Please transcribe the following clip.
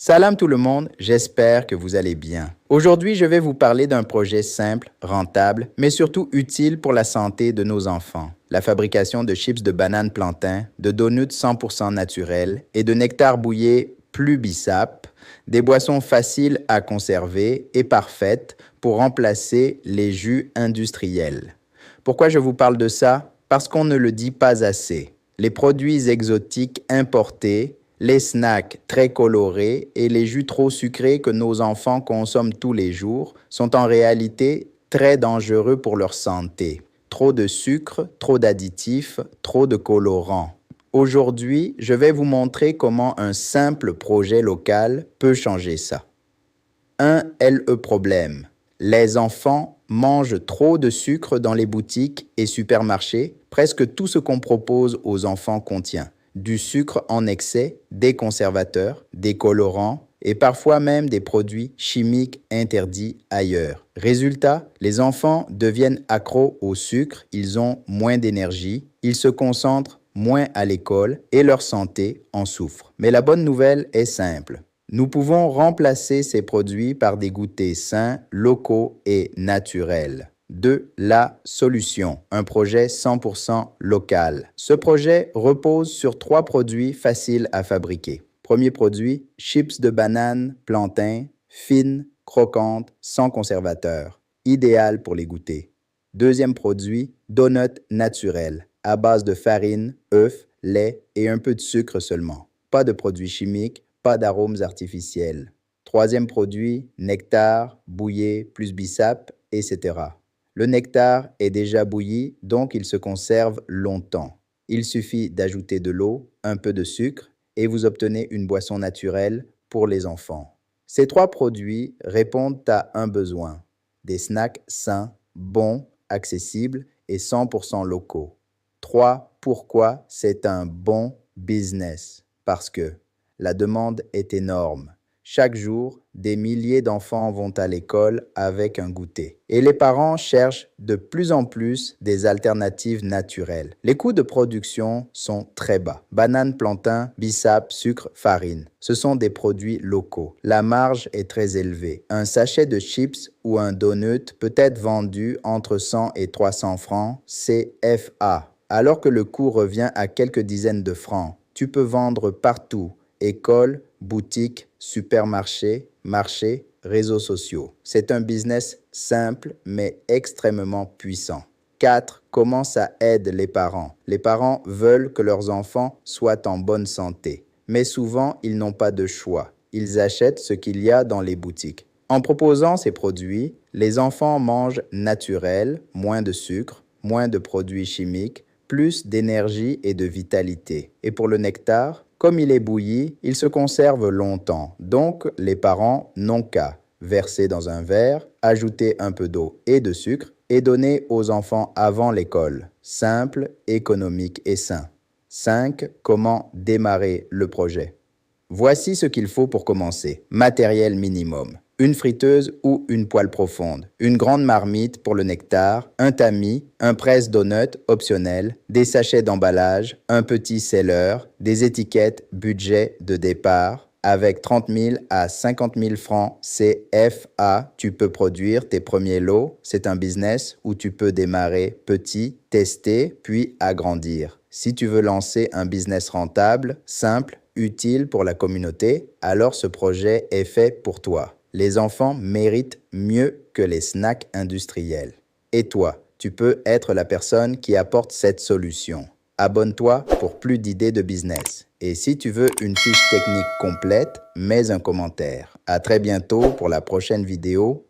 Salam tout le monde, j'espère que vous allez bien. Aujourd'hui, je vais vous parler d'un projet simple, rentable, mais surtout utile pour la santé de nos enfants. La fabrication de chips de bananes plantain, de donuts 100% naturels et de nectar bouillé plus bissap, des boissons faciles à conserver et parfaites pour remplacer les jus industriels. Pourquoi je vous parle de ça? Parce qu'on ne le dit pas assez. Les produits exotiques importés, les snacks très colorés et les jus trop sucrés que nos enfants consomment tous les jours sont en réalité très dangereux pour leur santé. Trop de sucre, trop d'additifs, trop de colorants. Aujourd'hui, je vais vous montrer comment un simple projet local peut changer ça. Un LE problème. Les enfants mangent trop de sucre dans les boutiques et supermarchés. Presque tout ce qu'on propose aux enfants contient du sucre en excès, des conservateurs, des colorants et parfois même des produits chimiques interdits ailleurs. Résultat, les enfants deviennent accros au sucre, ils ont moins d'énergie, ils se concentrent moins à l'école et leur santé en souffre. Mais la bonne nouvelle est simple. Nous pouvons remplacer ces produits par des goûters sains, locaux et naturels. 2. La solution, un projet 100% local. Ce projet repose sur 3 produits faciles à fabriquer. Premier produit, chips de banane, plantain, fines, croquantes, sans conservateur. Idéal pour les goûter. Deuxième produit, donut naturel, à base de farine, œufs, lait et un peu de sucre seulement. Pas de produits chimiques, pas d'arômes artificiels. Troisième produit, nectar, bouillé, plus bissap, etc. Le nectar est déjà bouilli, donc il se conserve longtemps. Il suffit d'ajouter de l'eau, un peu de sucre, et vous obtenez une boisson naturelle pour les enfants. Ces 3 produits répondent à un besoin, des snacks sains, bons, accessibles et 100% locaux. 3. Pourquoi c'est un bon business? Parce que la demande est énorme. Chaque jour, des milliers d'enfants vont à l'école avec un goûter. Et les parents cherchent de plus en plus des alternatives naturelles. Les coûts de production sont très bas. Bananes, plantain, bissap, sucre, farine. Ce sont des produits locaux. La marge est très élevée. Un sachet de chips ou un donut peut être vendu entre 100 et 300 francs CFA, alors que le coût revient à quelques dizaines de francs. Tu peux vendre partout. École, boutique, supermarché, marché, réseaux sociaux. C'est un business simple mais extrêmement puissant. 4. Comment ça aide les parents? Les parents veulent que leurs enfants soient en bonne santé, mais souvent ils n'ont pas de choix. Ils achètent ce qu'il y a dans les boutiques. En proposant ces produits, les enfants mangent naturel, moins de sucre, moins de produits chimiques, plus d'énergie et de vitalité. Et pour le nectar, comme il est bouilli, il se conserve longtemps. Donc, les parents n'ont qu'à verser dans un verre, ajouter un peu d'eau et de sucre et donner aux enfants avant l'école. Simple, économique et sain. 5. Comment démarrer le projet? Voici ce qu'il faut pour commencer. Matériel minimum. Une friteuse ou une poêle profonde, une grande marmite pour le nectar, un tamis, un presse-donut optionnel, des sachets d'emballage, un petit scelleur, des étiquettes budget de départ. Avec 30 000 à 50 000 francs CFA, tu peux produire tes premiers lots. C'est un business où tu peux démarrer petit, tester, puis agrandir. Si tu veux lancer un business rentable, simple, utile pour la communauté, alors ce projet est fait pour toi. Les enfants méritent mieux que les snacks industriels. Et toi, tu peux être la personne qui apporte cette solution. Abonne-toi pour plus d'idées de business. Et si tu veux une fiche technique complète, mets un commentaire. À très bientôt pour la prochaine vidéo.